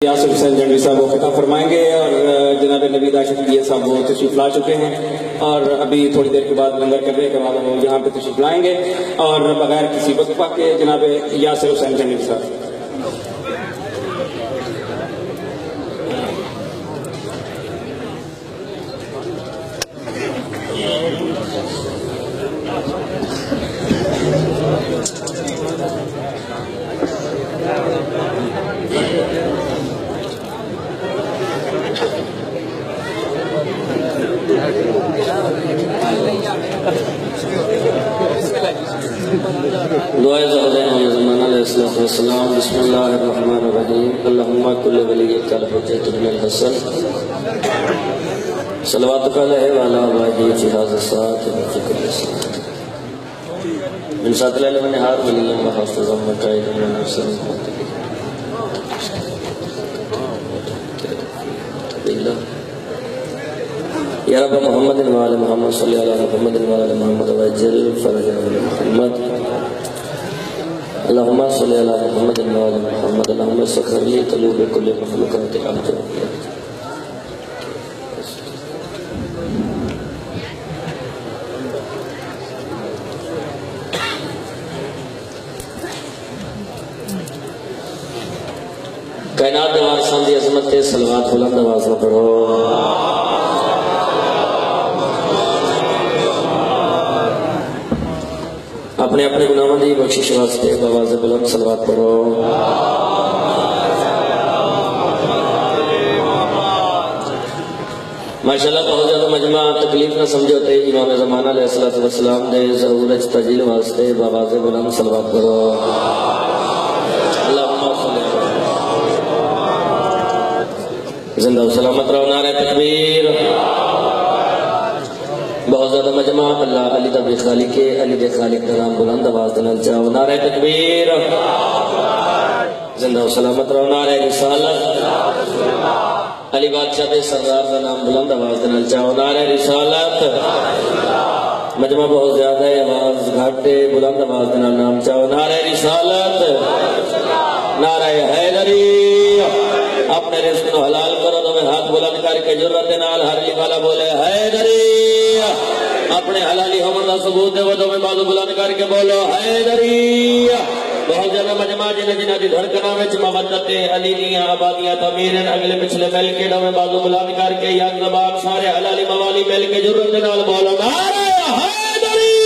یاسر حسین جنگی صاحب وہ خطاب فرمائیں گے اور جناب نوید عاشقی صاحب وہ تشریف لا چکے ہیں اور ابھی تھوڑی دیر کے بعد لنگر کرنے کے بعد وہ یہاں پہ تشریف لائیں گے اور بغیر کسی وقفہ کے جناب یاسر حسین جنگی صاحب. دعائے زہرین زمان علیہ السلام. بسم اللہ الرحمن الرحیم. اللہم کل ولیک الحجت بن الحسن صلواتک علیہ وعلا آبائہ فی ھذا الساعۃ وفی کل ساعۃ من ساعۃ اللیل والنہار ولیہ وحافظا وقائدا من الحسن. یا رب محمد وعلی محمد صلی اللہ علیہ محمد وعلی محمد وجل فرجہ محمد. اللہم صلی اللہ علیہ محمد وعلی محمد. اللہم سخر لی قلوب کل مخلوقات عبد. کائنات وارثاں دی عظمت تے صلوات بلند آواز میں پڑھو. اپنے اپنے گناہوں دی بخشش واسطے بآواز بلند صلوات پڑھو. ماشاءاللہ بہت زیادہ مجمع تکلیف نہ سمجھوتے امام زمانہ علیہ السلام دے ضرورت تجلیل واسطے بآواز بلند صلوات پڑھو. اللہم صلی زندہ و سلامت رہو. نعرہ تکبیر. بہت زیادہ مجمع اللہ علی دا بے خالق ہے. علی بے خالق کا نام بلند آواز دینا چاہو. نعرہ تکبیر. زندہ و سلامت رہو. نعرہ رسالت. علی بادشاہ دے سردار کا نام بلند آواز دینا چاہو. نعرہ رسالت. مجمع بہت زیادہ ہے آواز گھاٹے بلند آواز دینا نام چاہو. نعرہ رسالت. نعرہ حیدری. اپنے رزق کو حلال کرو تو میں ہاتھ بلند کر کے جرت نال ہر والا بولے حیدری. اپنے حلالی حمد کا ثبوت دے وہ تو میں بازو بلند کر کے بولو حیدری. بہت زیادہ مجمع جنہ دی دھڑکنہ وچ مودت علیلیاں آبادیاں تمیرن اگلے پچھلے مل کے میں بازو بلند کر کے یا زبان سارے حلالی موالی مل کے جرت نال بولو نعرہ حیدری.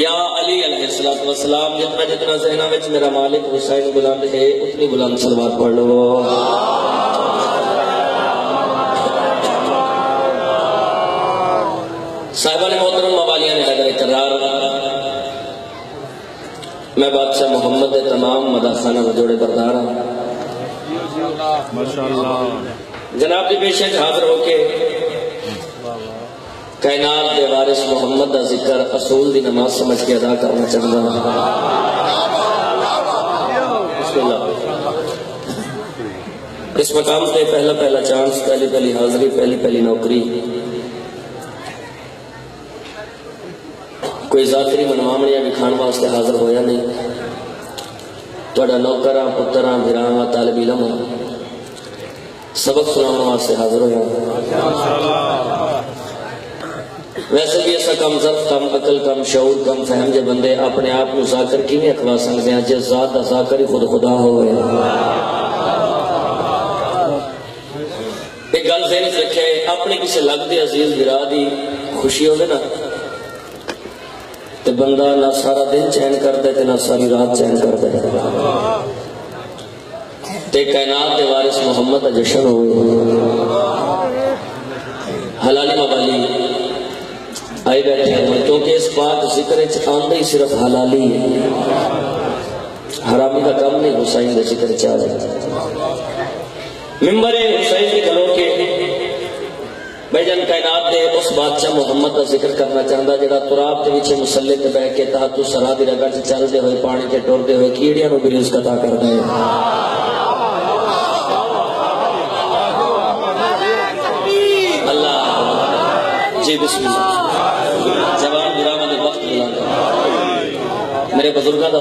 یا علی علیہ السلام. جتنا جتنا ذہنہ وچ میرا مالک حسین بلند ہے اتنی بلند صلوات پڑھ لو. صاحبان محترم موالیان حیدر اقرار. میں بادشاہ محمد تمام مداخانہ وجوڑے بردار ہوں. جناب دی پیشے حاضر ہو کے کائنات دے وارث محمد دا ذکر اصول دی نماز سمجھ کے ادا کرنا چاہتا ہوں. بسم اللہ. اس مقام پہ پہلا چانس پہلی حاضری پہلی نوکری. کوئی ذاتری منوامنیا بھی کھان واسطے حاضر ہویا نہیں. توڑا نوکرہ پترہ بھراں طالب علم سبق سناؤں واسطے حاضر ہویا. ویسے بھی ایسا کم ضبط کم عقل کم شعور کم فہم جے بندے اپنے آپ کو ذاکر کی نہیں اخوا سکتے ہیں جس ذات دا ذاکر ہی خود خدا ہوئے. ایک گل ذہن رکھے اپنے کسی لگ دے عزیز برا دی خوشی ہوئے نا تے بندہ نہ سارا دن چین کرتے تے نہ ساری رات چین کرتے تے کائنات دے وارث محمد دا جشن ہوئے. حلالی موالی آئی بیٹھے ہیں کیونکہ اس بات ذکر آندہ ہی صرف حلالی ہے. حرامی کا کم نہیں حسین دے ذکر چاہ جائے. ممبر حسین کے کھلو کے بھائی جان کائنات دے اس بادشاہ محمد کا ذکر کرنا چاہتا جڑا تراب کے پیچھے مسلے تے بیٹھ کے تحت سرا دی رگڑ سے چل دے ہوئے پانی کے ٹور دے ہوئے کیڑیاں نو بھی رزق عطا کرتا ہے. اللہ جی بسم اللہ. جوان برا والے وقت میرے بزرگاں دا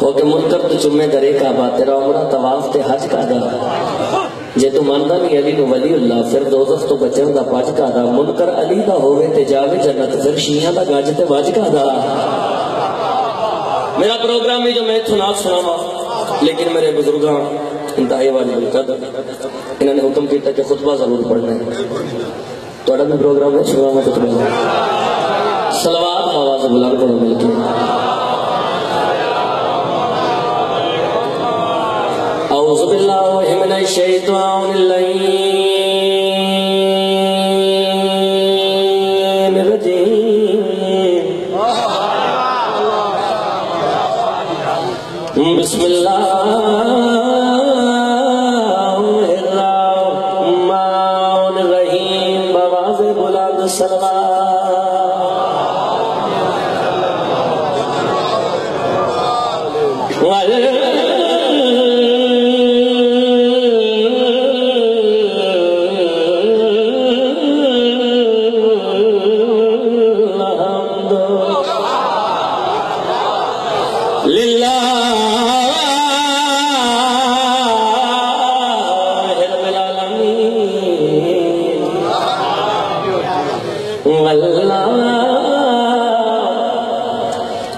وہ کہ منکر تو چمے درے کا با تیرا عمرہ طواف تے حج کا دا جے تو ماندہ نہیں علی نو ولی اللہ پھر دوزخ تو بچن دا پاج کا دا منکر علی دا ہوئے تے جاوے جنت پھر شیعہ دا گاج تے واج کا دا میرا پروگرام بھی جو میں سنات سناما لیکن میرے بزرگاں انتہائی والی بالقدر انہوں نے حکم کیتا کہ خطبہ ضرور پڑھنا ہے تو اڑا میں پروگرام میں شروع کچھ بولنا صلوات آواز بلند کرو مل کے اعوذ باللہ من الشیطان اللعین الرجیم بسم اللہ الرحمن الرحیم بواز بلند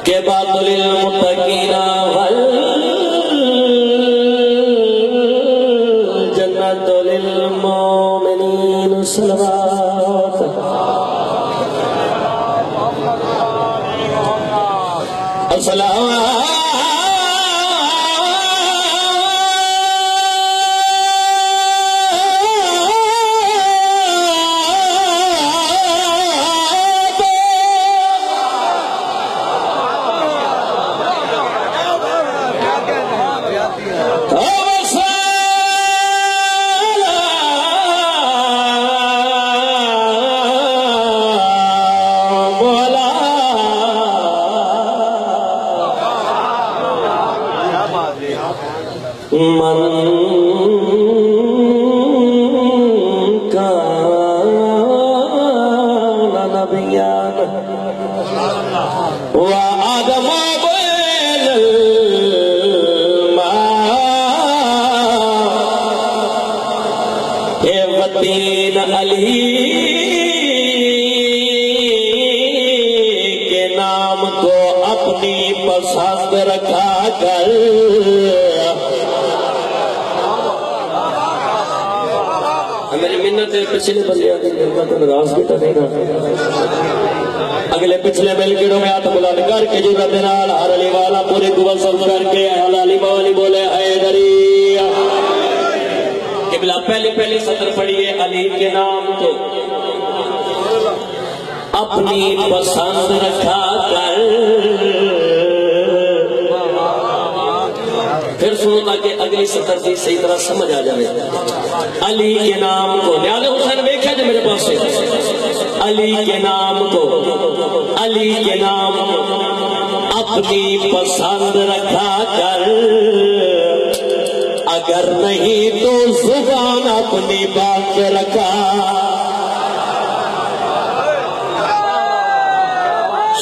کے بعد للمتقین والجنت للمؤمنین صلوات السلام من كان نبيا وآدم بين الماء والدين علی کے نام کو اپنی پسند رکھا کر میری منت پچھلے بندے آتے ہیں تو ناراض بیٹا نہیں کرتے اگلے پچھلے مل کے میں ہاتھ بلند کر کے جرت نال ہر علی والا پوری قوت سب کر کے علی مولی بولے حیدری قبلہ پہلی سطر پڑھیے علی کے نام کو اپنی پسند رکھا کر پھر سنو تاکہ اگلی سطر سے صحیح طرح سمجھ آ جائے علی کے نام کو نیاز حسین دیکھا جو میرے پاس سے علی کے نام کو اپنی پسند رکھا کر اگر نہیں تو زبان اپنی بات رکھا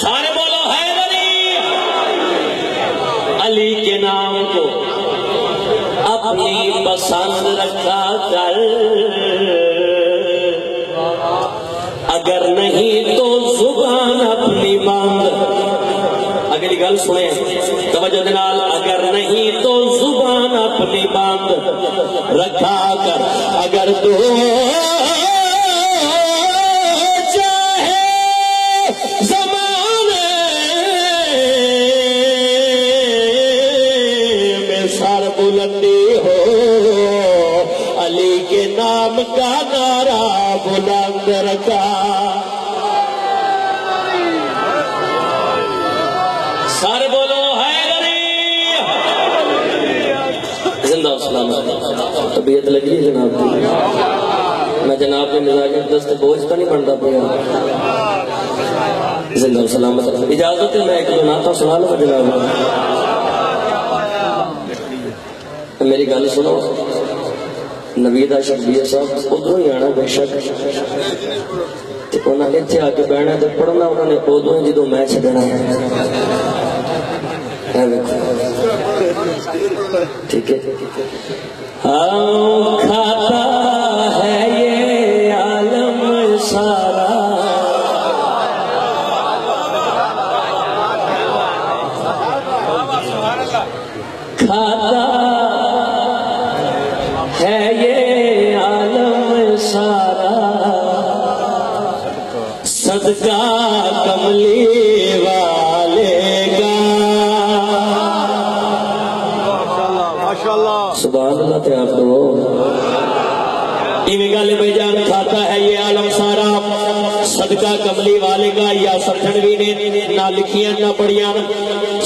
سارے بولو حیدری علی کے نام کو اپنی پسند رکھا کر اگر نہیں تو زبان اپنی باندھ اگلی گل سنیں توجہ دنال اگر نہیں تو زبان اپنی باندھ رکھا کر اگر تو چاہے زمانے میں سر بلندی ہو علی کے نام کا نعرہ بلند رکھا سارے بولو حیدری زندہ اسلام طبیعت لگی ہے جناب کی میں جناب کے مزاج دست بوجھ کا نہیں بنتا پیا زندہ سلامت اجازت ہے میں ایک دو نعتاں سنا لوں جناب میری گل سنو نوید عاشق بیہ صاحب ادھروں ہی آنا بے شک انہوں نے اتنے آ کے بہنا تو پڑھنا انہوں نے ادو ہی جدو میں چڈنا ہے ٹھیک ہے کھاتا ہے یہ عالم سارا کھاتا ہے یہ عالم سارا صدقہ کملی والے کا سبحان اللہ تے آپ دو ایویں گل بھائی جان کھاتا ہے یہ عالم سارا صدقہ کملی والے کا یا سرجنوی نے نہ لکھیاں نہ پڑھیاں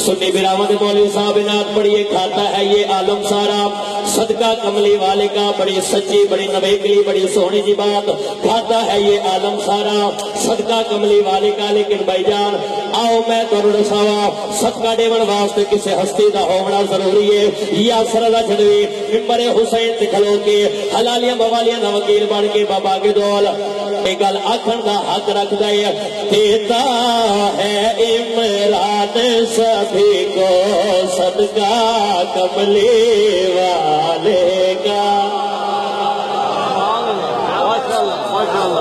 سنی براہمن مولوی صاحب نات پڑھیے کھاتا ہے یہ عالم سارا صدقہ کملی والے کا بڑی سچی بڑی نویکلی بڑی سونی جی بات کھاتا ہے یہ عالم سارا صدقہ کملی والے کا لیکن بھائی جان آؤ میں تمہیں دساواں صدقہ دیون واسطے کسی ہستی دا ہونا ضروری ہے یا سردا چھڑوی ممبر حسین تے کھلو کے حلالیاں بوالیاں دا وکیل بن کے بابا کے دول اے گل آکھن دا حق رکھدا ہے دیتا ہے عمران سبھی کو صدقہ کملی والے کا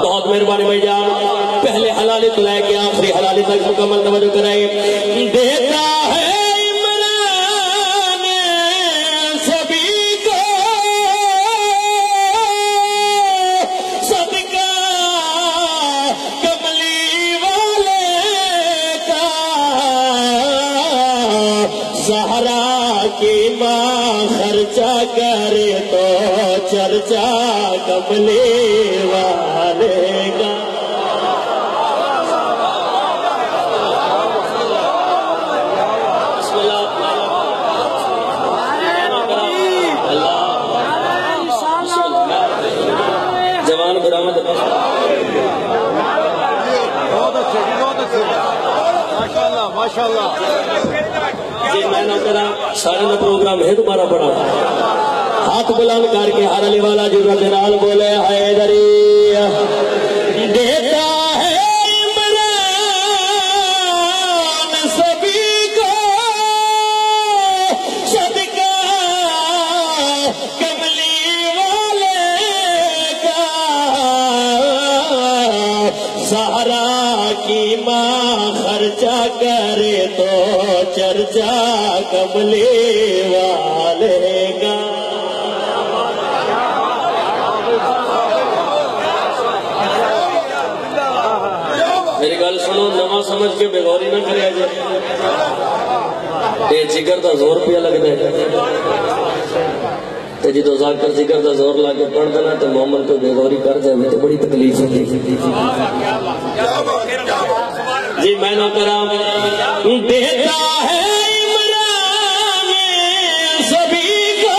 بہت مہربانی بھائی جان پہلے حلالی تو لے کے آخری حلالی تک مکمل توجہ کرائے دیتا ہے عمران سبھی کو صدقہ کملی والے کا زہرا کی ماں خرچہ کرے تو چرچا کملی والے کا جوان برآمد بہت اچھے ماشاء اللہ جی میں نہ کرا سارے میں پروگرام ہے تمہارا بڑا ہاتھ بلند کر کے ہر علی والا جرت نال بولے حیدری دیتا ہے عمران سبھی کو صدقہ کملی والے کا زہرا کی ماں خرچہ کرے تو چرچا کملی والے کا میری گل سنو نواں سمجھ کے بےغوری نہ کرے یہ جگر دا زور پیا لگتا ہے جدو ذاکر جگر دا زور لا کے پڑھ دینا تو مومن کو بےغوری کر جائے تو بڑی تکلیف ہوتی جی میں نہ کرا دیتا ہے عمران سبھی کو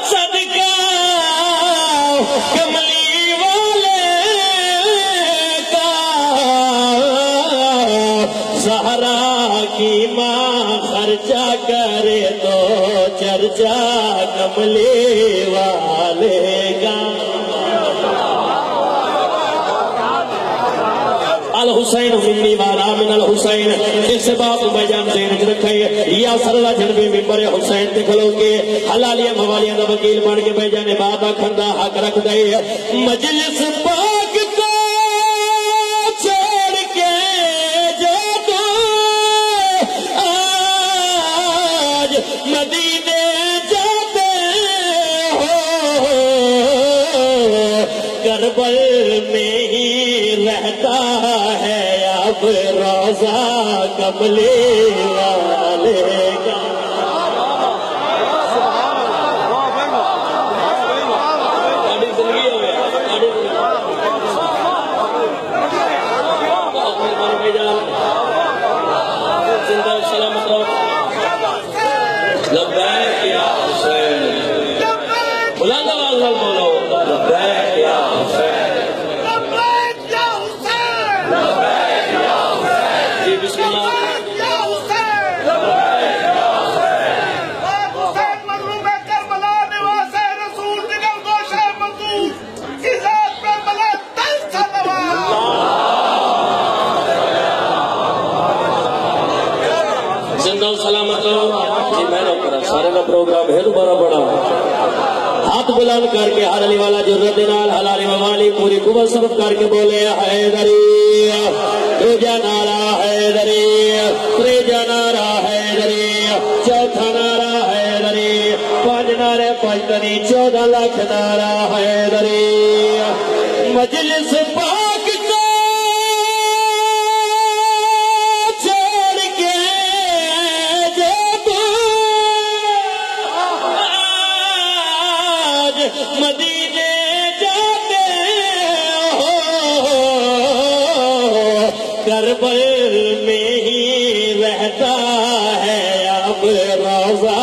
صدقہ کملی والے کا زہرا کی ماں خرچہ کرے تو چرچا کملی والے کا الحسین منی والا من الحسین اس بات میں جان ذہن وچ رکھے یا سرلا جنبی ممبر حسین تے کھلو کے حلالیاں موالیاں دا وکیل بن کے بھائی جان بات آکھن دا حق رکھدا ہے مجلس پاک کو چھوڑ کے جو تو آج مدینے جاتے ہو کربل میں ہی رہتا ہے اب روزہ کملی والے کا زندہ سلامت رہو لبیک یا حسین بلند آواز نال بولو لبیک یا حسین جی بسم اللہ سارے کا پروگرام ہے دوبارہ بڑا ہاتھ بلند کر کے ہر علی والا جرت نال حلالی موالی پوری قوت صرف کر کے بولے حیدری دوجا نعرہ حیدری تیجا نعرہ حیدری چوتھا نعرہ حیدری پانچ نعرے پنجتنی 14 لاکھ نعرہ حیدری مجلس پاک کو چھوڑ کے جب آج مدینے جاتے ہو کربل میں ہی رہتا ہے اب روضہ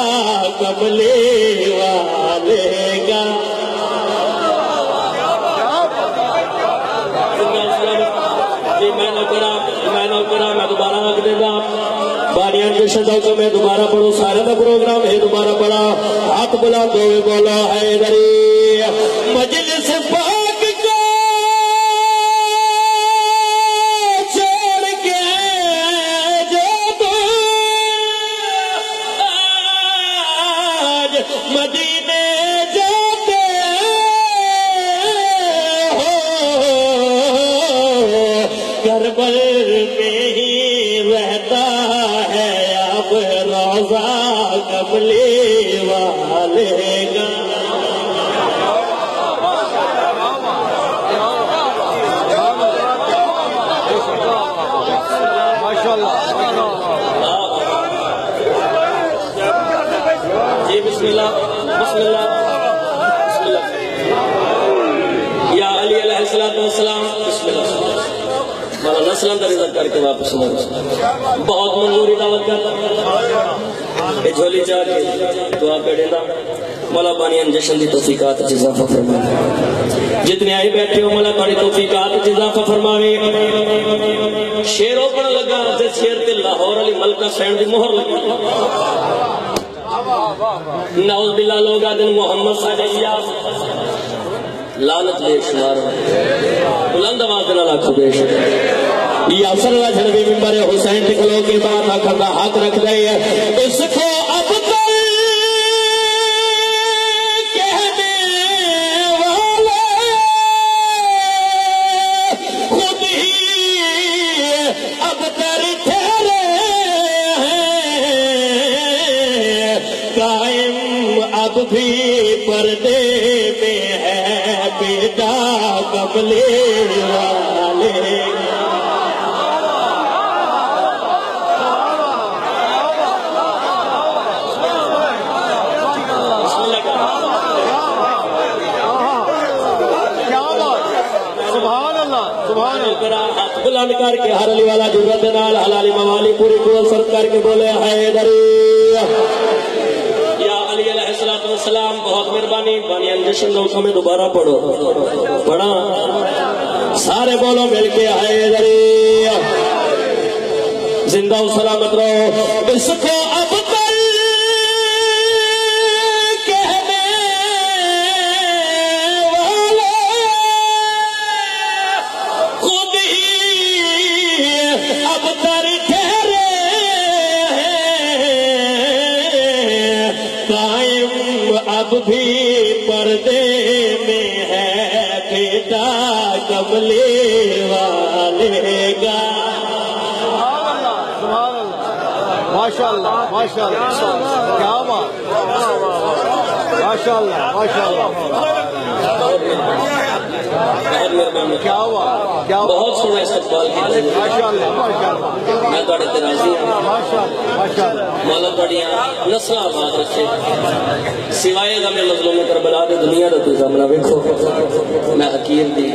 کملی والے کا میں دوبارہ آگ دے گا باریاں جشن کو میں دوبارہ پڑھوں سارے کا پروگرام ہے دوبارہ پڑھا ہاتھ بلند ہوئے بولا حیدری مجلس پاک کو چھوڑ کے جب آج مدینے جاتے ہو کربل میں ہی رہتا ہے اب روضہ کملی والے کا جی بسم اللہ بسم اللہ بسم اللہ یا علی علیہ السلام بسم اللہ مولانا اسلام کا رضا کر کے واپس بہت منظوری دعوت کرتا جھولی چاہ کے دعا پڑھے دا مولا بانیان جشن دی توفیقات اضافہ فرمائے جتنے آئی بیٹھے ہو مولا بانی توفیقات اضافہ فرمائے شیر اوپر لگا جس شیر تے لاہور علی ملکہ سینڈ دی مہر لگی نعوذ باللہ لوگا دن محمد صلی اللہ علیہ وسلم لعنت بے شمار بلند آواز دن اللہ کو بے شمار یا صلی اللہ جنبی ممبر حسین ٹکلوں کی بات آخر کا حق رکھ دے اس کو اب تل کہنے والے خود ہی اب تر ٹھہرے ہیں قائم اب بھی پردے میں ہے بیٹا کملی والے ہاتھ بلند کر کے ہر علی والا جرت نال حلالی موالی پوری قوت صرف کر کے بولے حیدری یا علی علیہ السلام بہت مہربانی بانیان جشن دوستوں میں دوبارہ پڑھو پڑھا سارے بولو مل کے حیدری زندہ و سلامت رہو اس کو اب تل کہنے والے خود ہی اب تر ٹھہرے ہیں قائم اب بھی پردے میں ہے بیٹا کملی والے کا ماشاءاللہ ماشاءاللہ کیا بات ماشاءاللہ ماشاءاللہ کیا بات کیا بہت سونا استقبال کی ماشاءاللہ ماشاءاللہ میں تھوڑے تے راضی ہوں ماشاءاللہ ماشاءاللہ مولا بڑیاں نسل آباد رکھے سوائے غم مظلوم کربلا دے دنیا دا کوئی غم نہ ویکھو میں حقیر دی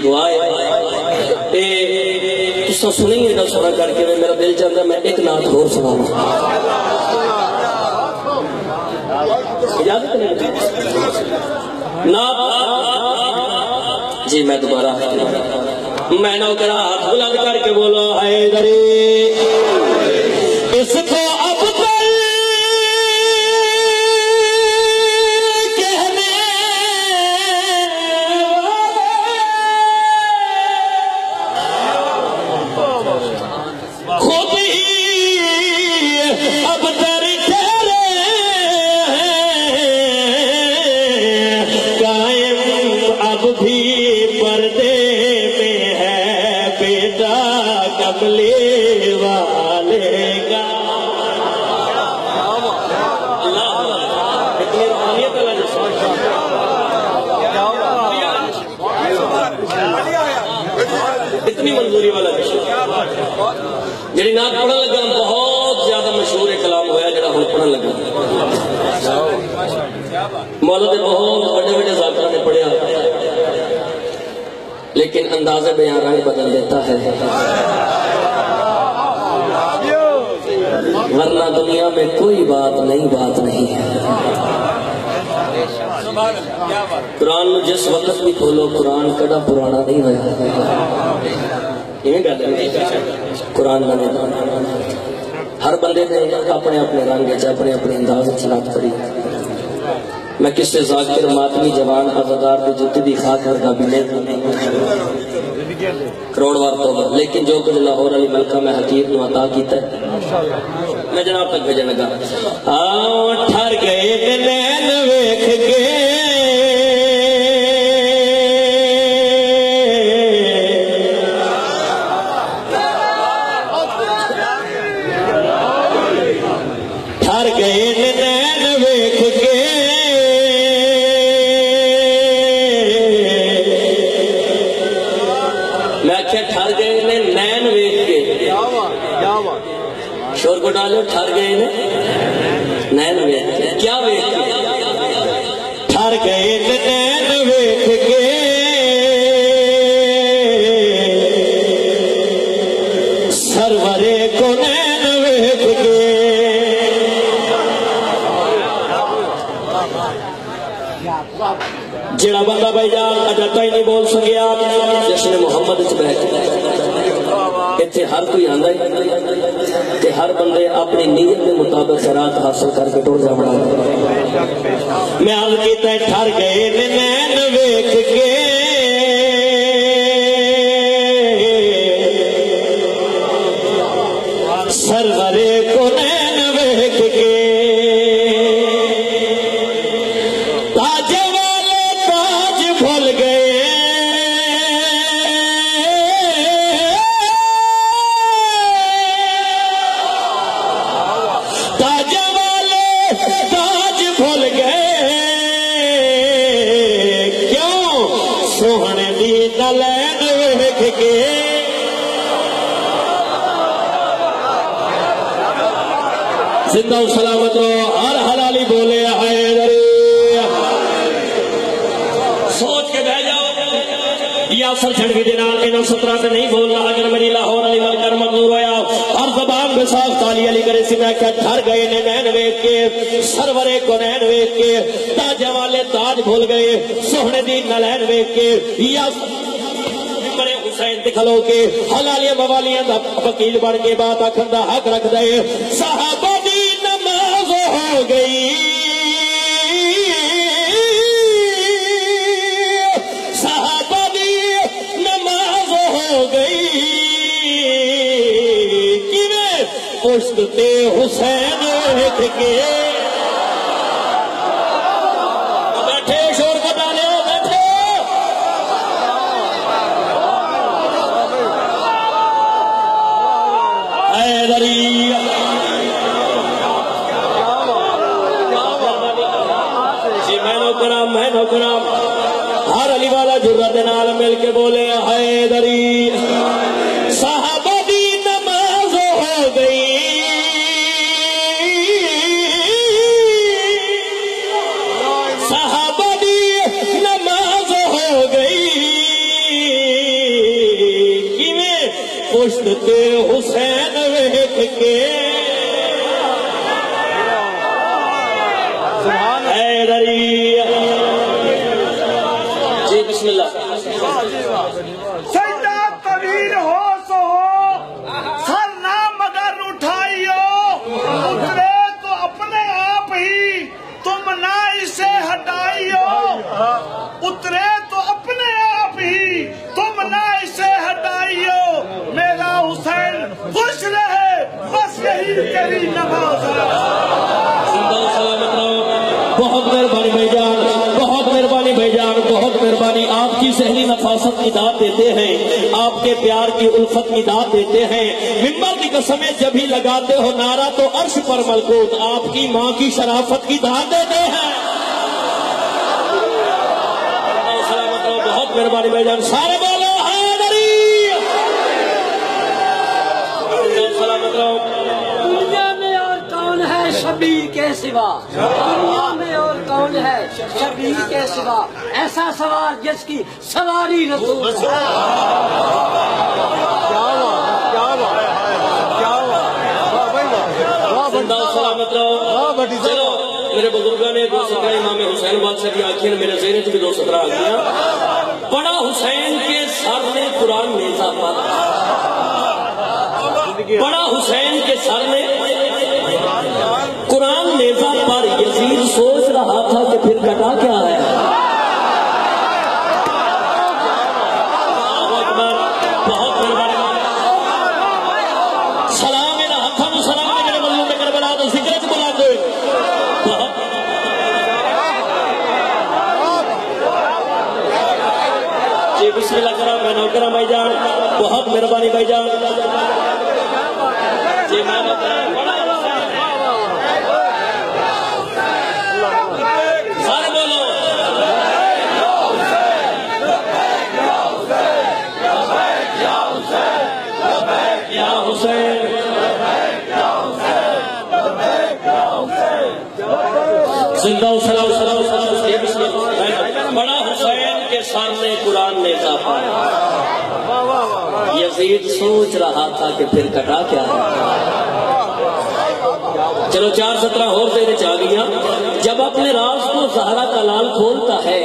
دعا ہے تے تساں سنیں گے سنا کر کے میرا دل چاہتا ہے میں ایک نعت اور سناؤں اجازت نہیں نعت جی میں دوبارہ میں نوکرا ہاتھ بلند کر کے بولو حیدری اس کو اب تل کہنے خود ہی اب تر ٹھہرے بیٹا کملی والے کا اتنی منظوری والا جی نعت پڑھن لگا بہت زیادہ مشہور کلام ہوا جڑا ہوں پڑھن لگا مولا نے بہت بڑے بڑے ذاکرہ نے پڑھیا لیکن انداز بیان رنگ بدل دیتا ہے ورنہ دنیا میں کوئی بات نہیں ہے قرآن میں جس وقت بھی کھولو قرآن کدا پرانا نہیں ہوا قرآن میں ہر بندے نے اپنے اپنے رنگ اپنے اپنے انداز چلات کری میں کس سے ذاکر ماتمی جوان عزادار کے جتی دی خاک ورگا بھی لے کروڑ وار توبہ لیکن جو کچھ لاہور علی ملکہ میں حقیق نو عطا کیتا ہے میں جناب تک بھیجنے لگا آؤ ٹھر گئے نین ویکھ کے ٹھر گئے نین ویکھ کے میں کیا ٹھر گئے نین ویکھ کے شور کو ڈالو ٹھر گئے نین ویکھ کے کیا ویکھ کے ٹھر گئے نین ویکھ کے سرورے کو نین ویکھ کے جڑا بندہ بھائی جان اجتا ہی نہیں بول سکیا جشن محمد چ بیٹھ اتنے ہر کوئی آندا ہے تے ہر بندے اپنی نیت کے مطابق خیرات حاصل کر کے ٹر جانا میں عرض کیتا ہے ٹھر گئے نین ویکھ کے سرورے کو نین ویکھ کے تاج والے تاج بھول گئے تاج والے تاج بھول گئے کیوں سوہنے دی نلین ویکھ کے زندہ و سلامت رہو ہر حلالی بولے حیدری سوچ کے بہ جاؤ یا سر چھڑکی دینا انہوں 17 سے نہیں بولنا اگر میری لاہور علی ملکر مقدور ہویا ہر زبان میں صاف تالی علی کرے سی میں کیا ٹھر گئے نین ویکھ کے سرورے کو نین ویکھ کے تاج والے تاج بھول گئے سوہنے دی نلین ویکھ کے یا بڑے حسین دکھلو کے حلالیاں موالیاں دا وکیل بن کے بات آکھن دا حق رکھ دے صحابہ دی نماز ہو گئی صحابہ دی نماز ہو گئی کیویں پشت تے حسین ویکھ کے بیٹھے شور کو ڈالے بیٹھے حیدری جی میں نو کرام ہر علی والا جرت نال مل کے بولے حیدری صحابہ دی نماز ہو گئی صحابہ دی نماز ہو گئی کیویں پشت تے حسین ویکھ کے حیدری جی بسم اللہ سجدہ طویل ہو سو سر نہ مگر اٹھائیو اترے تو اپنے آپ ہی تم نہ اسے ہٹائیو اترے تو اپنے آپ ہی تم نہ اسے ہٹائیو میرا حسین خوش رہے بس یہی تیری نماز ہے بہت مہربانی بھائی جان بہت مہربانی بھائی جان بہت مہربانی آپ کی کی سہلی نفاست کی داد دیتے ہیں، آپ کے پیار کی الفت کی داد دیتے ہیں، منبر کی قسمیں جب ہی لگاتے ہو نعرہ تو عرش پر ملکوت آپ کی ماں کی شرافت کی داد دیتے ہیں۔ سلامت رہو، بہت مہربانی بھائی جان، سارے بولو حیدری۔ سلامت رہو۔ دنیا میں اور کون ہے شبیہ کے سوا، دنیا میں اور کون ہے شبیہ کے سوا، ایسا سوار جس کی سواری رسول ہے۔ زندہ و سلامت رہو۔ چلو میرے بزرگوں نے 217 امام حسین بادشاہ کی آنکھیں، میرے ذہن چ بھی 217 آ گیا۔ پڑھا حسین کے سر نے قرآن نیزہ پر، پڑھا حسین کے سر نے قرآن نیزہ پر، یزید سوچ رہا تھا کہ پھر کٹا کیا ہے۔ بہت مہربانی، سلام میرا ہاتھوں کو سلام ہے میرے مظلوم کربلا تو ذکر چ بلا دو۔ جی بسم اللہ کرام، میں نوکرہ بھائی جان، بہت مہربانی بھائی جان۔ جی میں سارے بولو یا حسین۔ زندہ و سلام سلام سلام۔ بڑا حسین کے سامنے قرآن نے چھاپا، یزید سوچ رہا تھا کہ پھر کٹا کیا ہے۔ چلو 4:17 اور دینے چاہ گیا۔ جب اپنے راز کو زہرا کا لال کھولتا ہے،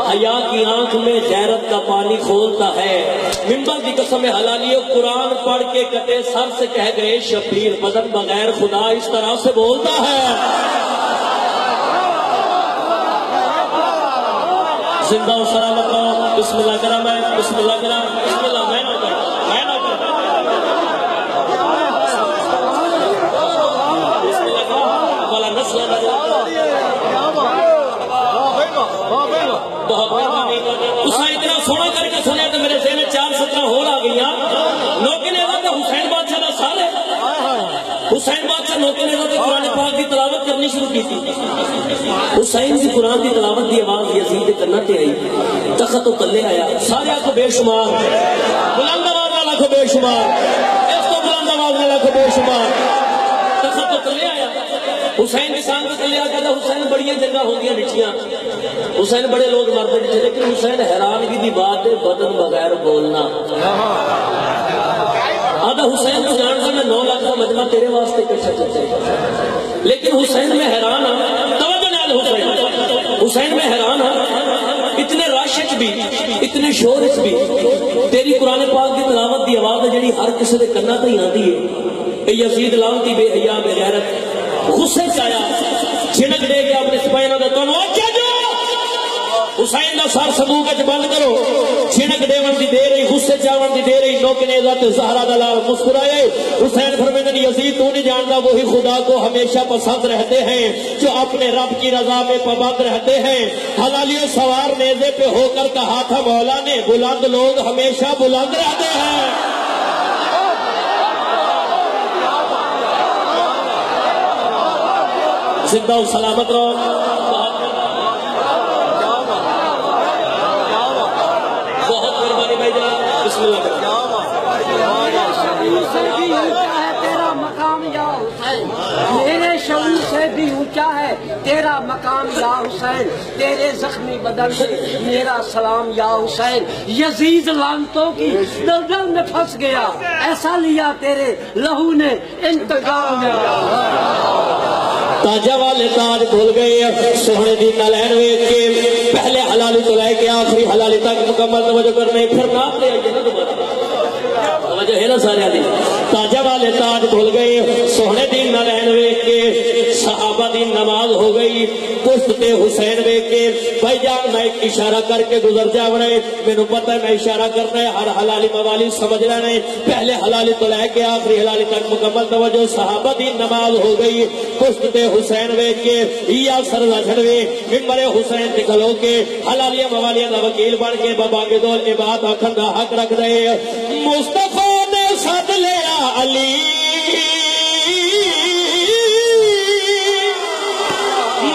حیا کی آنکھ میں غیرت کا پانی کھولتا ہے، منبر کی قسم حلالی قرآن پڑھ کے کٹے سر سے کہہ گئے شبیر بدن بغیر خدا اس طرح سے بولتا ہے۔ زندہ و سلامت رہو۔ بسم اللہ کرا، میں بسم اللہ کرا، بسم اللہ میں نہ کرا، میں نہ کرا، بسم اللہ کرا والا نسل بہت مہربانی۔ اس نے اتنا سونا کر کے سنیا تو میرے ذہن 4:17 اور آ گیا۔ نوکے نے تو حسین بادشاہ کا سال ہے، حسین بادشاہ نوکے نے تو قرآن پاک کی تلاوت کرنی شروع کی تھی۔ حسین کی قرآن کی تلاوت کی آواز یزید کرنا تے آئی، تخت تو تلے آیا، سارے کو بے شمار، بلند آواز والا کو بے شمار، اس کو بلند آواز والا کو بے شمار، تخت تو تلے آیا۔ حسین کے سامنے تلے آ کر حسین بڑی جگہ ہوندیاں نٹھیاں، حسین بڑے لوگ مرتے نٹھے، لیکن حسین حیرانگی دی بات ہے بدن بغیر بولنا۔ آدھا حسین تو جانتا میں 9 لاکھ کا مجمع تیرے واسطے کچھ چلتے، لیکن حسین میں حیران ہوں، توجہ نال حسین میں حیران ہوں، اتنے راشچ بھی اتنے شورچ بھی تیری قرآن پاک کی تلاوت دی آواز ہے جڑی ہر کسی دے کنا تے ہی آندی ہے۔ اے یزید لعنتی بے حیا بے غیرت غصے چ آیا، چھڑک دے کے اپنے سپاہیاں دا تانوں کیا جو حسین دا سر صندوق وچ بند کرو، چھڑک دیون دی دے رہی، غصے چاون دی دے رہی، نوکے نے ذات زہرا دا لال مسکرائے۔ حسین فرماتے ہیں یزید تو نہیں جانتا وہی خدا کو ہمیشہ پسند رہتے ہیں جو اپنے رب کی رضا میں پابند رہتے ہیں۔ حلالیوں سوار نیزے پہ ہو کر کہا تھا مولا نے بلند لوگ ہمیشہ بلند رہتے ہیں۔ زندہ و سلامت رہو۔ بہت مہربانی بھائی جان، بسم اللہ کریں۔ سے بھی اونچا ہے تیرا مقام یا حسین، میرے شعور سے بھی اونچا ہے تیرا مقام یا حسین، تیرے زخمی بدن سے میرا سلام یا حسین۔ یزید لعنتوں کی دلدل میں پھنس گیا، ایسا لیا تیرے لہو نے انتقام تاجہ والے تاج بھول گئے، سونے دی نالین ویکھ کے پہلے حلالی تو لے کے آخری حلالی تک مکمل توجہ کرنے، پھر نام لے آئیے نا دوبارہ، توجہ ہے نا سارے دی۔ تاجہ والے تاج بھول گئے، سونے دی نالین ویکھ کے صحابہ صحابہ دی نماز ہو گئی پشت تے حسین ویکھ کے بھائی جان میں ایک اشارہ کر کے گزر جاونا ہے مینوں پتہ ہے میں اشارہ کرنا ہے ہر حلالی موالی سمجھ رہے ہیں پہلے حلالی تو لے کے آخری حلالی تک مکمل توجہ صحابہ دی نماز ہو گئی پشت تے حسین ویکھ کے یا سر لڑوے ممبر حسین تے کھلو کے حلالی موالی دا وکیل بن کے بابا کے دول عبادت آکھن دا حق رکھ دے مصطفیٰ نے سد لیا علی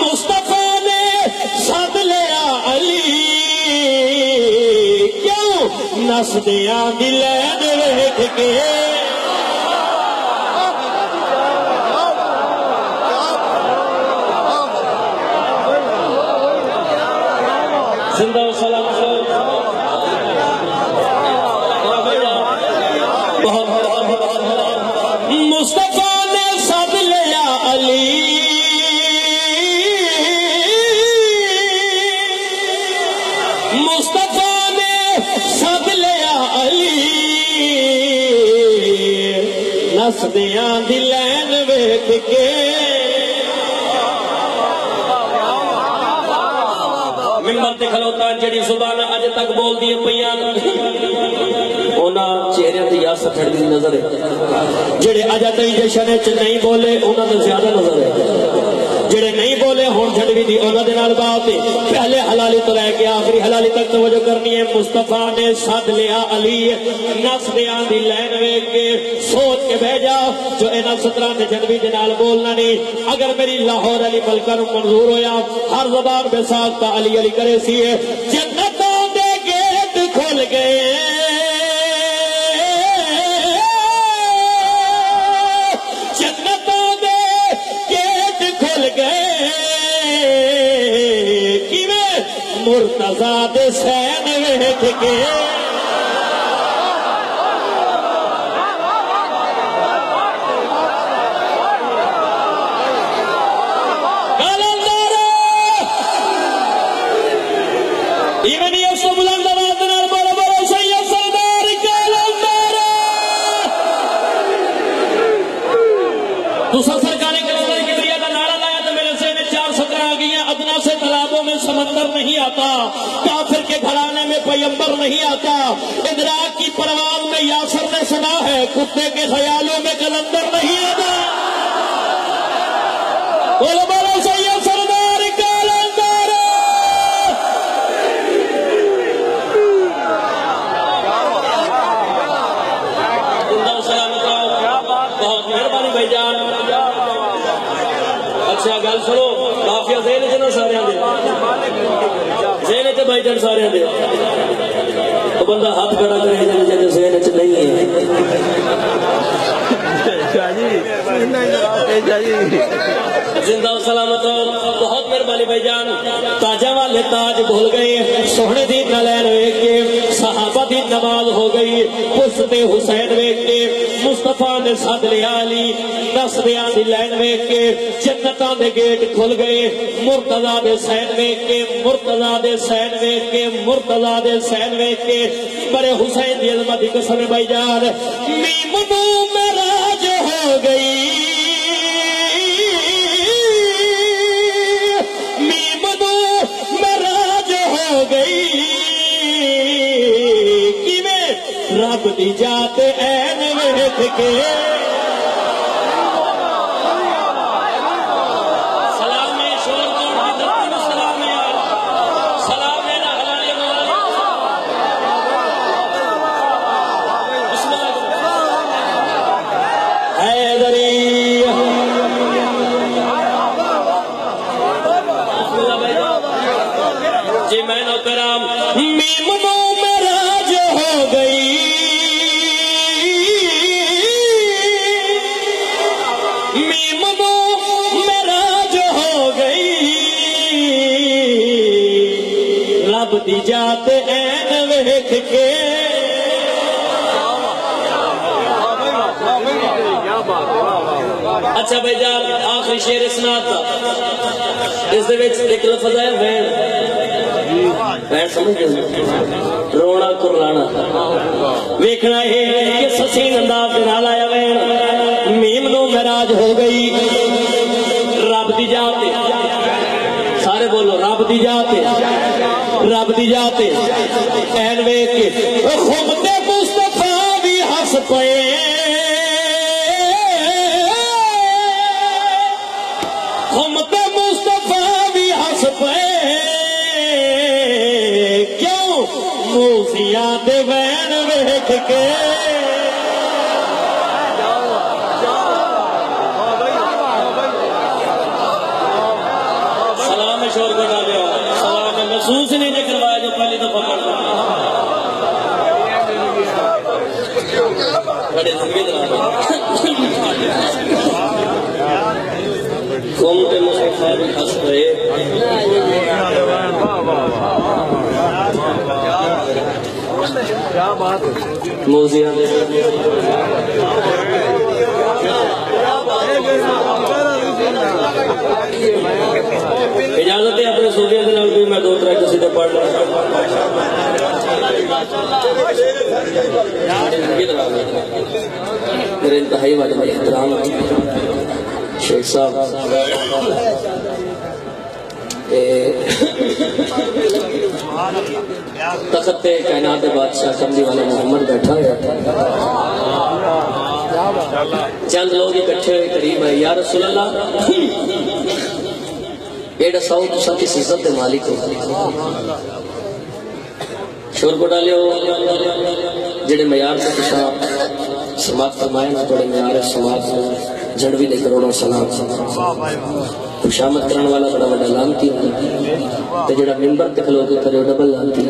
مصطفیٰ نے سد لیا علی کیوں نسدیاں دلین ویکھ کے زندہ و سلام مصطفیٰ نے سد لیا علی مصطفیٰ نے سد لیا علی نسدیاں دلین ویکھ کے ممبر تے کھلوتا جڑی زبان اج تک بول دی پیاں انہاں چہرے تے یاسر چڑھدی نظر ہے جڑے اج تک جشن وچ نہیں بولے انہاں تے زیادہ نظر ہے جڑے نہیں بولے ہن چھڑوی دی انہاں دے نال بات ہے پہلے حلالی تو لے کے آخری حلالی تک توجہ کرنی ہے مصطفیٰ نے سد لیا علی نسدیاں دی لین ویکھ کے سوچ کے بہ جا جو انہاں 17 دے جنوی دے نال بولنا نہیں اگر میری لاہور علی ملکہ نو منظور ہویا ہر زبان بے ساختہ علی علی کرے سی جنتوں دے گیٹ کھل گئے جنتوں دے گیٹ کھل گئے کیویں مرتضیٰ دے سین ویکھ کے سمندر نہیں آتا کافر کے گھرانے میں پیمبر نہیں آتا ادراک کی پرواز میں یاسر نے سنا ہے کتے کے خیالوں میں کلندر نہیں آتا بولو بولو سید سردار کلندر بہت مہربانی بھائی جان اچھا گل سنو کافی ذہن چ نا سارے ذہن چ بھائی جان سارے دے تو بندہ ہاتھ کھڑا کرے جی ذہن چ نہیں ہے زندہ و سلامت بہت مہربانی بھائی جان تاجہ والے تاج بھول گئے سونے دی نلین ویکھ کے صحابہ دی نماز ہو گئی پشت حسین ویکھ کے مصطفیٰ نے سد لیا علی نسدیاں دی لین ویکھ کے جنتاں دے گیٹ کھل گئے مرتضیٰ دے سین ویکھ کے مرتضیٰ دے سین ویکھ کے مرتضیٰ دے سین ویکھ کے بڑے حسین دی عظمت دی قسم بھائی جان میم منہ میں راج ہو گئی میم منہ میں راج ہو گئی کیویں رب دی ذات عین ویکھ کے دی جات این ویکھ کے اچھا بھائی جان آخری شعر اسناد دا اس دے وچ ایک لفظ ہے وین وین سمجھ گئے رونا کرلانا ویکھنا ہے کہ سسین انداز دے نال آیا وین میم نو معراج ہو گئی رب دی رب دی جاتے رب دی جاتے این ویکھ کے خود مصطفیٰ بھی ہس پئے خود مصطفیٰ بھی ہس پئے کیوں موسیاں دے وین ویکھ کے شور کو ڈالے سوال میں محسوس نہیں نے کروایا جو پہلی دفعہ پڑھتا بڑے ذمہ دار قوم کے مصطفیٰ بھی ہنس رہے موزیاں اجازت ہے اپنے سوریہ کے نام بھی میں دو ترہ کسی دے پڑھ لوں میرے انتہائی واجب احترام شیخ صاحب تخت کائنات بادشاہ کملی والا محمد بیٹھا ہے چند لوگ اکٹھے ہوئے قریب ہے یا رسول اللہ ایڈا ساؤ تو سب کس عزت دے مالک ہو شور کو ڈالے ہو جڑے معیار سے کشاپ سماعت فرمائے نا توڑے معیار سماعت جھڑوی دے کروڑوں سلام خوشامد کرن والا بڑا بڑا لانتی تے جڑا ممبر تے کھلو کے کرے ڈبل لانتی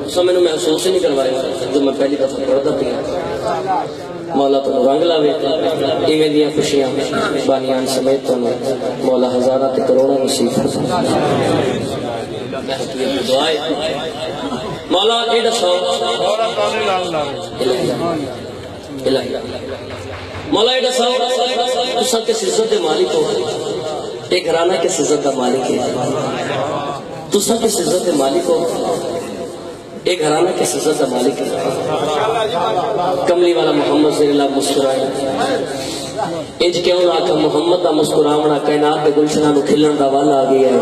سو میں نے محسوس نہیں کروایا جو میں پہلی دفعہ پڑھتا پیا مولا تو رنگ لاوے ایویں دیاں خوشیاں بانیان سمیت تو مولا ہزارہ تے کروڑوں نصیب فرما دعائے مولا ایڈا سو الہی مولا ایڈا سو تو سب کے عزت دے مالک ہو ایک گھرانہ کے عزت دا مالک ہے تو سب کے عزت دے مالک ہو ایک گھرانہ کے عزت دا مالک ہے کملی والا محمد صلی اللہ مسکرائے انج کیوں نہ کہ محمد دا مسکراونا کائنات دے گلشناں نو کھلن دا والا آ گیا ہے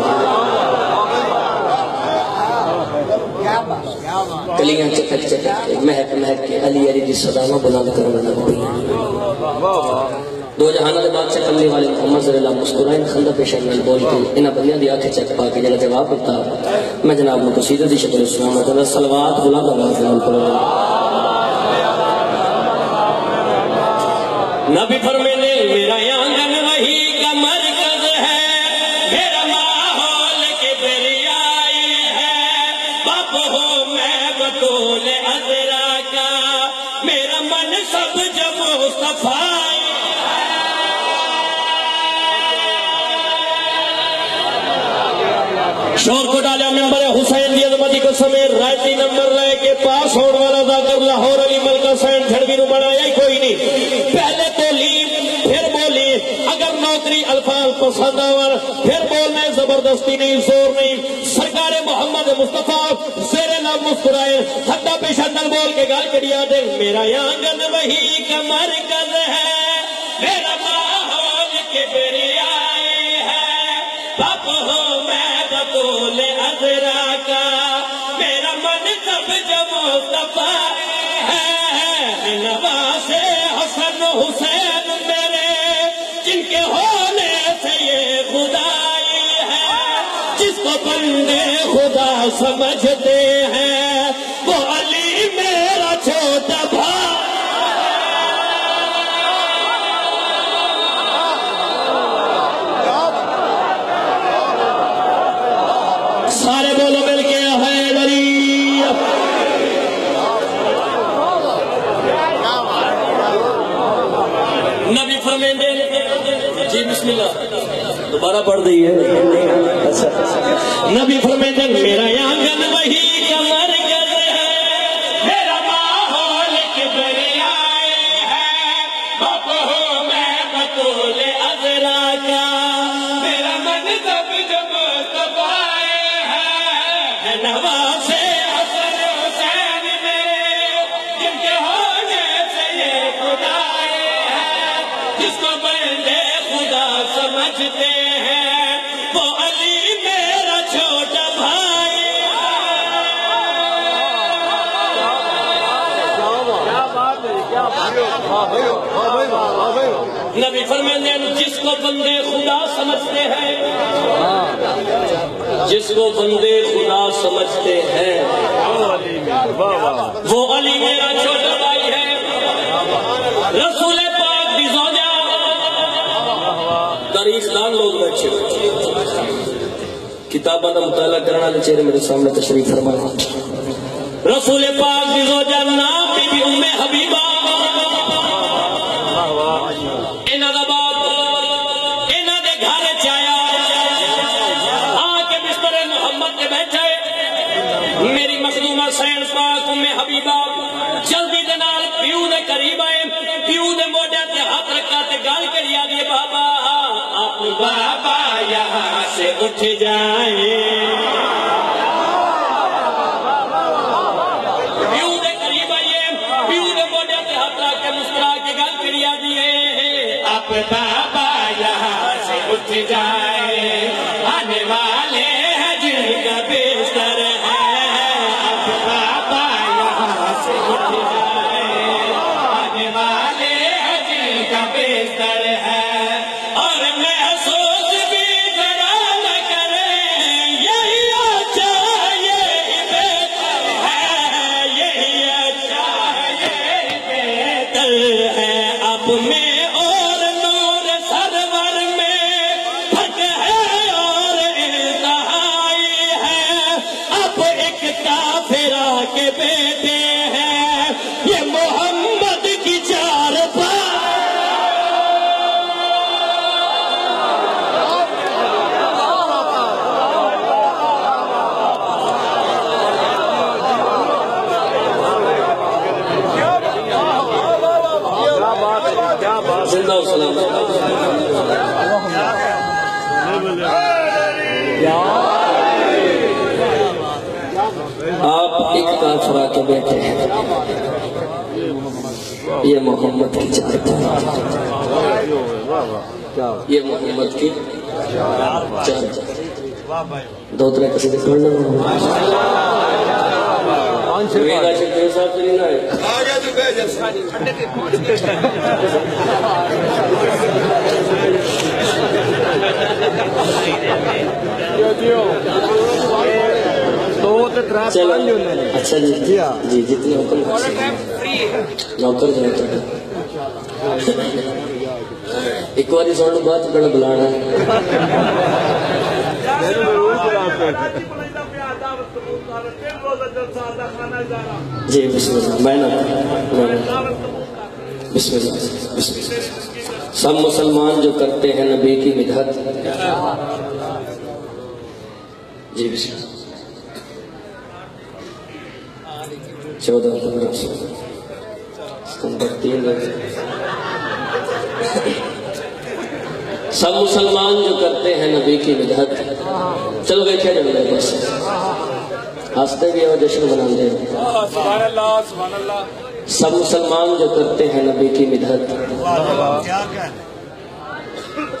کلیاں چکک چکک مہک مہک کے علی علی دی صداواں بلند کرنا لگی دو جہانہ دے بادشاہ کملی والے محمد صلی اللہ مسکرائے خندہ پیشہ میں بول کے انہاں بندیاں دی آنکھیں چیک پا کے جڑا جواب دیتا میں جناب نے قصیدہ دی شکل اسلام ہے صلوات بلند آواز نال پڑھو نبی فرمینے میرا آنگن وہی کا مرکز ہے میرا ماحول کبریائی ہے باپ ہو میں بطول عذرا کا میرا منصب جب مصطفیٰ شور کو ڈالیا ممبر حسین دی عظمتی کو سمیر رائتی نمبر لے کے پاس ہونے والا ذاکر لاہور علی ملک حسین جھڑوی نو بنایا ہی کوئی نہیں پہلے تو لیم پھر بولی اگر نوکری الفاظ پسند آور پھر بولنے زبردستی نہیں زور نہیں سرکار محمد مصطفیٰ زیر لب مسکرائے ہتھا پیشہ دل بول کے گال کڑیا دے میرا آنگن وہی کا مرکز ہے میرا ماحول کبریائی ہے باپ ہو بطول عذرا کا میرا منصب جب مصطفیٰ ہے نواز حسن حسین میرے جن کے ہونے سے یہ خدائی ہے جس کو بندے خدا سمجھتے ہیں وہ علی میرا چھوٹا بھائی سارے بولو مل کے حیدری نبی فرمیندے جی بسم اللہ دوبارہ پڑھ دئیے نبی فرمیندے میرا آنگن وہی کا مرکز ہے میرا ماحول کبریائی ہے باپ ہو میں بطول عذرا کا میرا منصب جب مصطفیٰ نواز حسن حسین میرے جن کے ہونے سے یہ خدائی ہے جس کو بندے خدا سمجھتے ہیں وہ علی میرا نبی فرماتے ہیں جس کو بندے خدا سمجھتے ہیں، جس کو بندے خدا سمجھتے ہیں وہ علی میرا چھوٹا بھائی ہے، رسول پاک دی زوجہ۔ تاریخ دان لوگ بیٹھے کتابوں کا مطالعہ کرنے والے چہرے میرے سامنے تشریف فرمائے۔ رسول پاک دی زوجہ نام بی بی ام حبیبہ، انہاں دا باپ انہاں دے گھر چ آیا، آ کے بستر محمد تے بیٹھے۔ میری مخدومہ سین پاک ام حبیبہ جلدی دے نال پیو دے قریب آئے، پیو دے موڈے تے ہاتھ رکھا تے گل کری آگے، بابا آپ بابا یہاں سے اٹھ جائیں۔ پیو دے قریب آئیے، پیو دے موڈے تے ہاتھ رکھ کے مسکرا کے گل کری آگے، آپ بابا یہاں سے اٹھ جائیں، آنے والے ہیں جن کا بستر ہے، آپ بابا یہاں سے اٹھ جائیں، آنے والے ہیں جن کا بستر ہے، اور محسوس بھی ذرا نہ کریں، یہی اچھا یہی بہتر ہے، یہی اچھا یہی بہتر ہے، اب میں اور نور سرور میں فرق ہے اور انتہائی ہے، اب ایک کافرہ کے بیٹے ہیں، یہ محمد کی چار زندہ و سلام۔ آپ ایک کافرہ کے بیٹے ہیں، یہ محمد کی چار یہ محمد کی چار دو طرح قصیدے پڑھ لو۔ میرا شکریہ صاحب سے نہیں آئے چلو اچھا جی جی جتنے حکم نوکر جو ایک بار سونے بات بڑا بلانا ہے۔ جی بسم اللہ، میں نہ بسم اللہ۔ سب مسلمان جو کرتے ہیں نبی کی مدحت، جی بسم اللہ۔ 14 ستمبر 3 سب مسلمان جو کرتے ہیں نبی کی مدحت، چلو دیکھے جب میرے پاس ہنستے بھی اور جشن مناتے ہیں۔ سبحان اللہ سبحان اللہ۔ سب مسلمان جو کرتے ہیں نبی کی مدحت،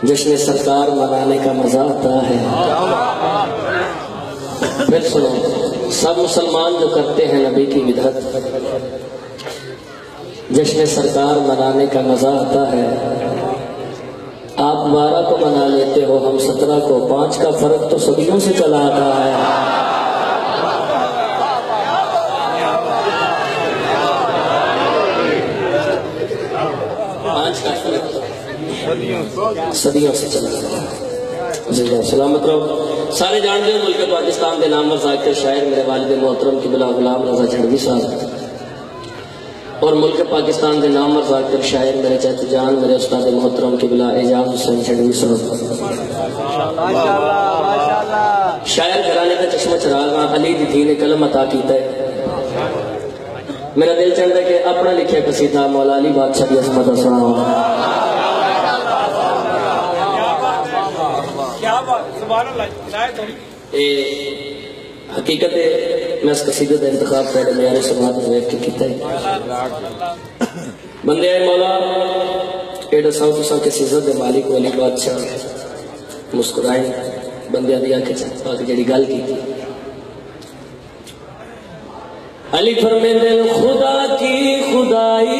جشن سرکار منانے کا مزہ آتا ہے۔ پھر سنو، سب مسلمان جو کرتے ہیں نبی کی مدحت، جشن سرکار منانے کا مزہ آتا ہے۔ آپ 12 کو منا لیتے ہو، ہم 17 کو، 5 کا فرق تو صدیوں سے چلا آتا ہے۔ صدیوں سے چلا زندہ سلامت رہو۔ سارے جانتے ہیں ملک پاکستان کے نامور ذاکر شاعر میرے والد محترم قبلہ غلام رضا جھنڈوی صاحب، اور ملک پاکستان کے نامور ذاکر شاعر میرے چچا جان میرے استاد محترم قبلہ اعجاز حسین جھنڈوی صاحب۔ شاعر گھرانے کا چشمہ چراغ علی دی دھی نے قلم عطا کیتا ہے۔ میرا دل چاہتا ہے کہ اپنا لکھیا قصیدہ مولا علی بادشاہ کی عظمت سناؤں۔ حقیقت ہے میں اس قصیدے کا انتخاب پہلے میارے سماعت میں کے کیتا ہے۔ بندے آئے مولا ایڈا ساؤں تساں کے سزت دے مالک والی بادشاہ مسکرائیں بندے دیا کے چاہتا کہ جڑی گل کی علی فرمیندے خدا کی خدائی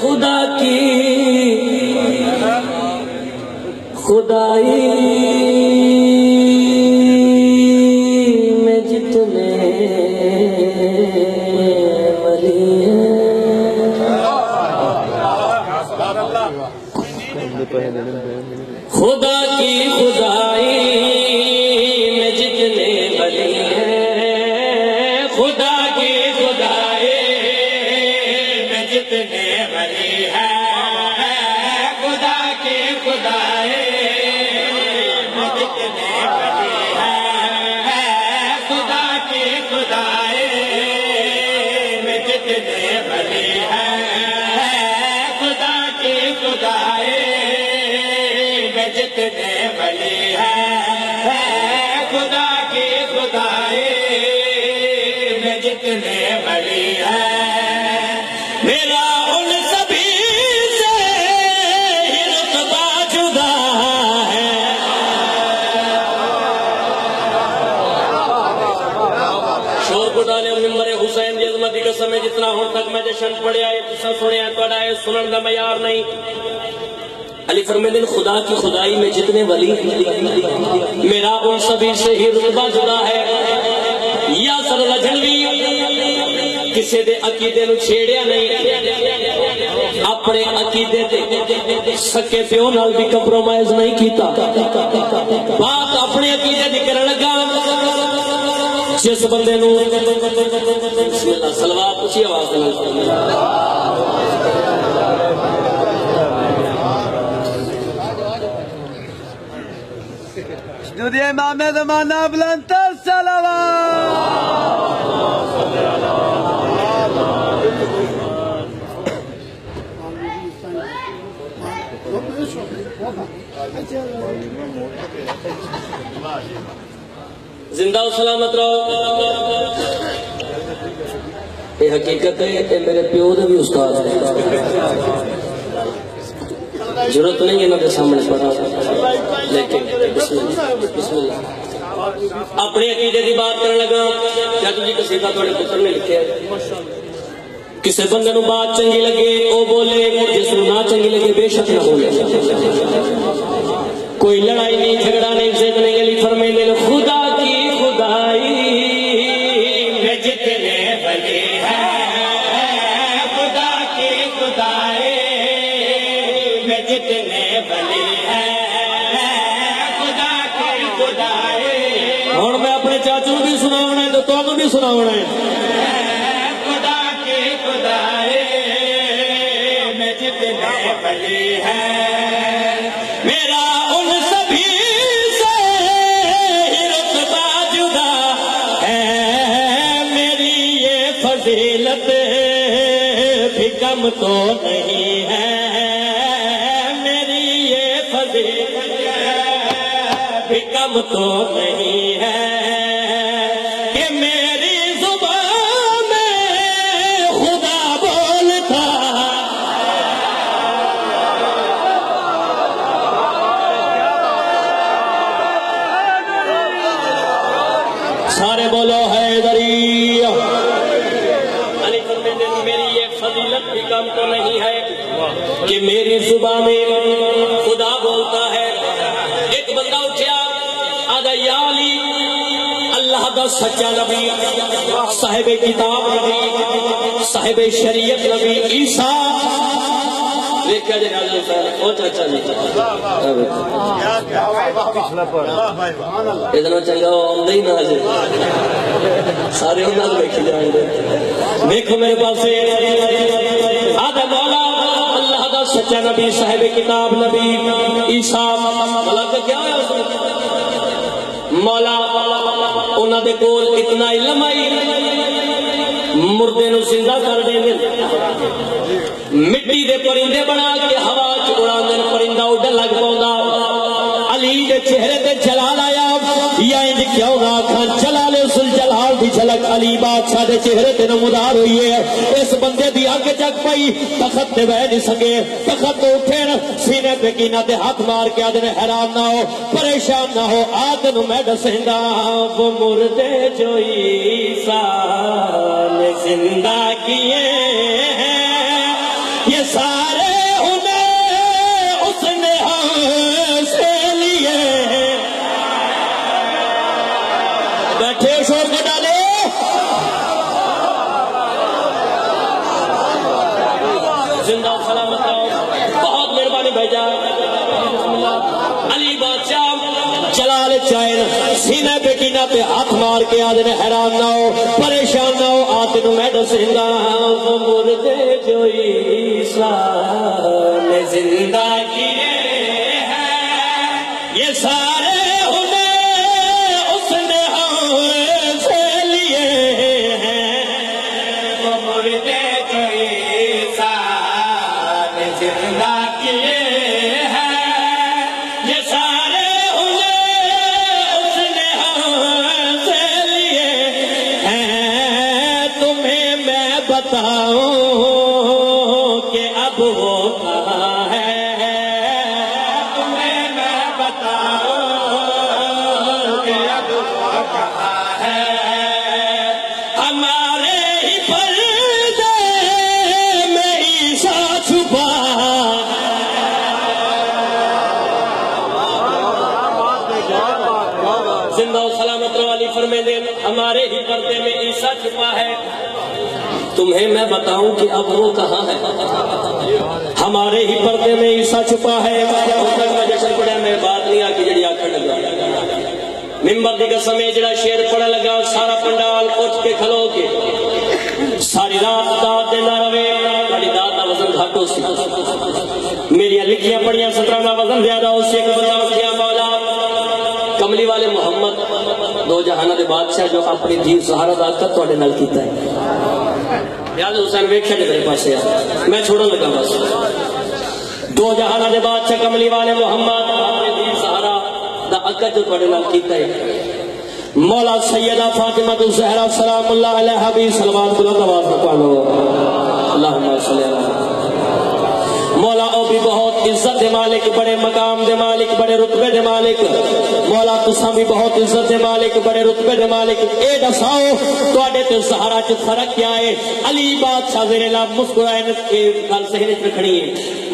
خدا کی خدائی میں جتنے ولی ہیں خدا کی خدائی میں جتنے ولی ہیں خدا کی خدائی میں جتنے ولی ہیں خدا کی خدائی میں جتنے ولی ہیں خدا کی خدائی میں جتنے ولی ہیں خدا کی خدائی میں جتنے ولی ہیں خدا کی خدائی میں جتنے ولی ہیں میرا ان سبھی سے ہی رتبہ جدا ہے شور کو ڈالے ممبر حسین دی عظمت دی قسم ہے جتنا ہون تک میں جشن پڑھیا ہے تسا سنیا توڑا ہے سنن دا معیار نہیں علی فرمیندے نے خدا کی خدائی میں جتنے ولی میرا ان سبھی سے ہی رتبہ جدا ہے یا سر لجنوی کسے دے عقیدے نو چھیڑیا نہیں اپنے عقیدے دے سکے پیو نال بھی کمپرومائز نہیں کیتا بات اپنے عقیدے دی کرن لگا جس بندے نو بسم اللہ صلوات اسی آواز نال جدی امام زمانہ بلند تر زندہ و سلامت رہو یہ حقیقت ہے کہ میرے پیو دے بھی استاد ہے ضرورت نہیں ہے انہوں کے سامنے پڑھا لیکن بسم اللہ اپنے عقیدے دی بات کرنے لگا کیا تجھے قصیدہ تھوڑے پتر نے لکھے ہے کسے بندے نو بات چنگی لگے او بولے جس نو نہ چنگی لگے بے شک نہ بولے کوئی لڑائی نہیں جھگڑا نہیں زد نہیں علی فرمیندے نے خدا کی خدائی میں جتنے ولی ہیں خدا کی خدائی میں جتنے ولی ہیں خدا کی خدائی اور میں اپنے چاچو بھی سناونا ہے تو تمہیں بھی سناونا ہے خدا کی خدائی میں جتنے ولی ہیں میرا ان سبھی سے ہی رتبہ جدا ہے میری یہ فضیلت بھی کم تو نہیں ہے میری یہ فضیلت بھی کم تو نہیں ہے کہ میری زبان میں خدا بولتا سارے بولو حیدری علی فرمیندے میری یہ فضیلت بھی کم تو نہیں ہے کہ میری زبان میں خدا بولتا ہے ایک بندہ اٹھیا آدھا یا علی اللہ دا سچا نبی صاحب کتاب نبی صاحب شریعت نبی عیسیٰ دیکھا جائے حضرت صاحب او چاچا نہیں اتنا چنگا آمدہ ہی نہ آجے سارے انہاں کو بیٹھی جائیں گے دیکھو میرے پاس آدھا مولا اللہ دا سچا نبی صاحب کتاب نبی عیسیٰ مولا کا کیا ہے مولا انہاں دے کول اتنا علم آئی مردے نو زندہ کر دیں گے مٹی دے پرندے بنا کے ہوا چ اڑان دے پرندہ اڈن لگ پوندا علی دے چہرے تے جلال آیا یا انج کیوں نہ کھان جلال ذوالجلال دی جھلک علی بادشاہ دے چہرے تے نمودار ہوئی ہے. اس بندے دی اگ جگ پئی, تخت تے بہ نہیں سکے, تخت تو اٹھے سینے پہ کینہ تے ہاتھ مار کے آدھے حیران نہ ہو, پریشان نہ ہو, آدھے میں دسیندا وہ مردے جو عیسیٰ نے زندہ کیے ہیں, یہ سارے انہیں اس نے ہم سے لیے ہیں. بیٹھے شور کو ڈالے. زندہ سلامت رہو. بہت مہربانی بھیجا. علی بادشاہ جلال چائن سینے پہ کینہ پہ ہاتھ مار کے آدھے حیران نہ ہو, پریشان نہ ہو, آتے میں دسیندا وہ مردے جو عیسیٰ نے زندہ کیے ہیں, یہ سارے انہیں اس نے ہم سے لیے ہیں. وہ مردے جو عیسیٰ نے زندہ کیے ہیں, یہ سارے انہیں اس نے ہم سے لیے ہیں. تمہیں میں بتاؤں کہ اب وہ کہاں ہے, تمہیں میں بتاؤں کہ اب وہ کہاں ہے. ہمارے ہی پردے میں عیسیٰ چھپا زندہ و سلامت رو. علی فرمیندے ہمارے ہی پردے میں عیسیٰ چھپا ہے, تمہیں میں بتاؤں کہ اب وہ کہاں ہے. ہمارے ہی پردے میں عیسیٰ چھپا ہے. میں جشن پڑھا, میں بات نہیں آکی جڑی آکھن لگا. ممبر دی قسم ہے جڑا شعر پڑھا لگا, سارا پنڈال اٹھ کے کھلو کے ساری رات داد دینا رہے. بڑی داد دا وزن گھٹ ہو سی, میری لکھیاں پڑھیاں 17 دا وزن زیادہ ہو سی. ایک بندہ اٹھ گیا, مولا کملی والے محمد دو جہانہ دے بادشاہ جو اپنی دھی سہارا داد کا توڑے نل کیتا ہے. یاد حسین ویکھیا جے میرے پاس ہے, میں چھوڑن لگا بس. دو جہانہ دے بادشاہ کملی والے محمد اپنی دھی سہارا دا اکا جو توڑے نل کیتا ہے. مولا سیدہ فاطمہ الزہرا سلام اللہ علیہ بھی صلوات بلند آواز میں پڑھو. اللہم صلی اللہ علیہ. مولا او بھی بہت عزت دے مالک, بڑے مقام دے مالک, بڑے رتبے دے مالک. مولا تساں بھی بہت عزت دے مالک, بڑے رتبے دے مالک. اے دساؤ تواڈے تے سہارا چ فرق کیا ہے؟ علی بادشاہ زیر لا مسکرائے کے گل ذہن وچ رکھنی ہے.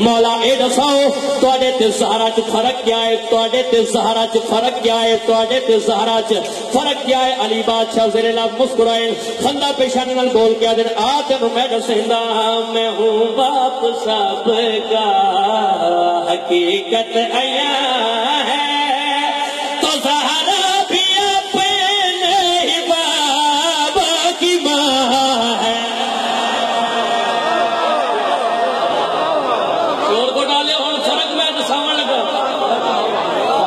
مولا اے دساؤ تواڈے تے سہارا چ فرق کیا ہے؟ تواڈے تے سہارا چ فرق کیا ہے؟ تواڈے تے سہارا چ فرق کیا ہے؟ علی بادشاہ زیر لا مسکرائے خندہ پیشانی نال بول کے آدھے آ تینوں میں دسیندا میں ہوں باپ صاحب کا حقیقت آیا ہے, تو زہرا بھی اپنے ہی بابا کی ماں ہے. شور کو ڈالے اور فرق میں دساون لگا,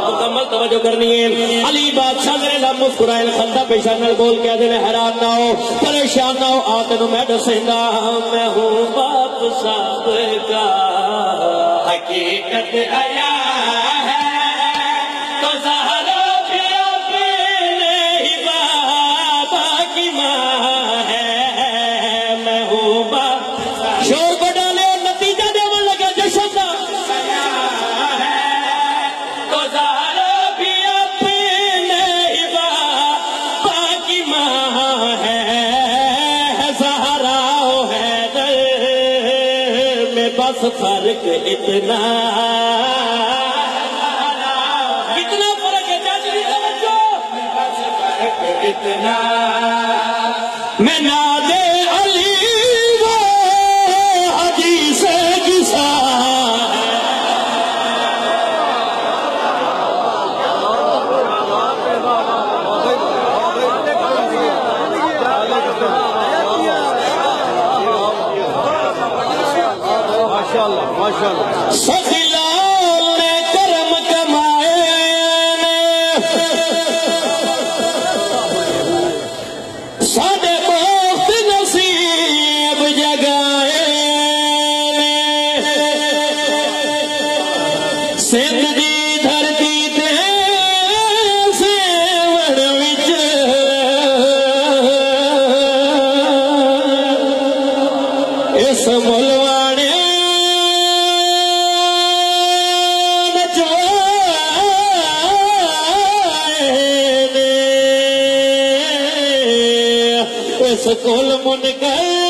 مکمل توجہ کرنی ہے. علی بادشاہ نے مسکرائے خندہ پیشانی نال بول کے آدھے حیران نہ ہو, پریشان نہ ہو, آ تینوں میں دسیندا میں ہوں باپ صاحب کا حقیقت آیا ہے, تو زہرا بھی اپنے ہی بابا کی ماں ہے. میں ہوں باپ. شور کو ڈالے اور نتیجہ دیون لگا جشن دا. تو زہرا بھی اپنے ہی بابا کی ماں ہے. زہرا ہے در میں بس فرق اتنا, کتنا فرق ہے چاچی توجہ, اتنا میں نادے علی وہ حدیث کسا. سخیلان نے کرم کمائے, سادے بخت نصیب جگائے, سندھ دی دھرتی تے سیوڑ وچ جس کول من کر